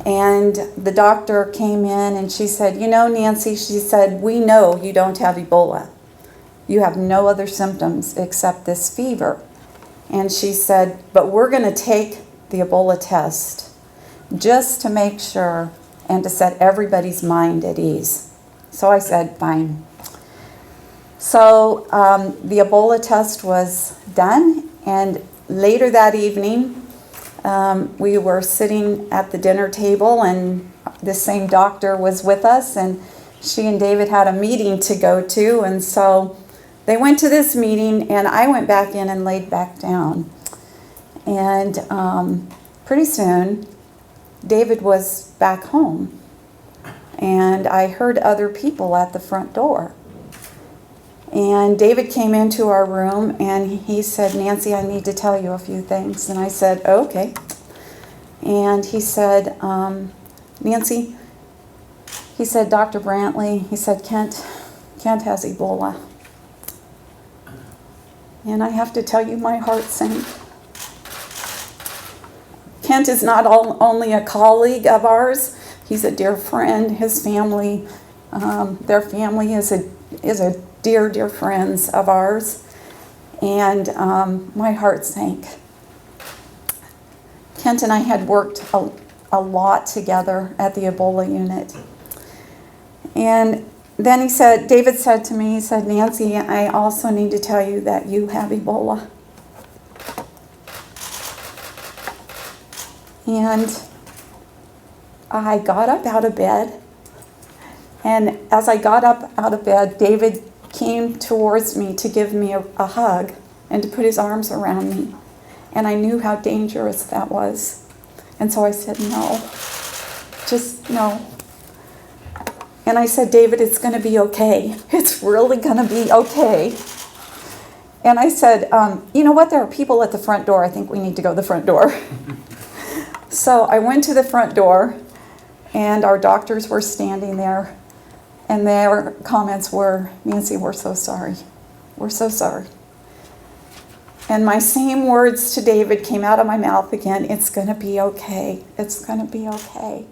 And the doctor came in and she said, you know, Nancy, she said, we know you don't have Ebola. You have no other symptoms except this fever. And she said, but we're going to take the Ebola test just to make sure and to set everybody's mind at ease. So I said, fine. So the Ebola test was done, and later that evening, we were sitting at the dinner table, and the same doctor was with us, and she and David had a meeting to go to, and so they went to this meeting, and I went back in and laid back down. And pretty soon, David was back home, and I heard other people at the front door. And David came into our room and he said, Nancy, I need to tell you a few things. And I said, oh, okay. And he said, Nancy, he said, Dr. Brantley, he said, Kent has Ebola. And I have to tell you, my heart sank. Kent is not only a colleague of ours, he's a dear friend. His family, their family is a dear friends of ours, and my heart sank. Kent and I had worked a lot together at the Ebola unit. And then David said to me, he said, Nancy, I also need to tell you that you have Ebola. And I got up out of bed, and as I got up out of bed, David came towards me to give me a hug and to put his arms around me. And I knew how dangerous that was. And so I said, no, just no. And I said, David, it's going to be okay. It's really going to be okay. And I said, you know what? There are people at the front door. I think we need to go to the front door. So I went to the front door, and our doctors were standing there. And their comments were, Nancy, we're so sorry. We're so sorry. And my same words to David came out of my mouth again, it's going to be okay. It's going to be okay.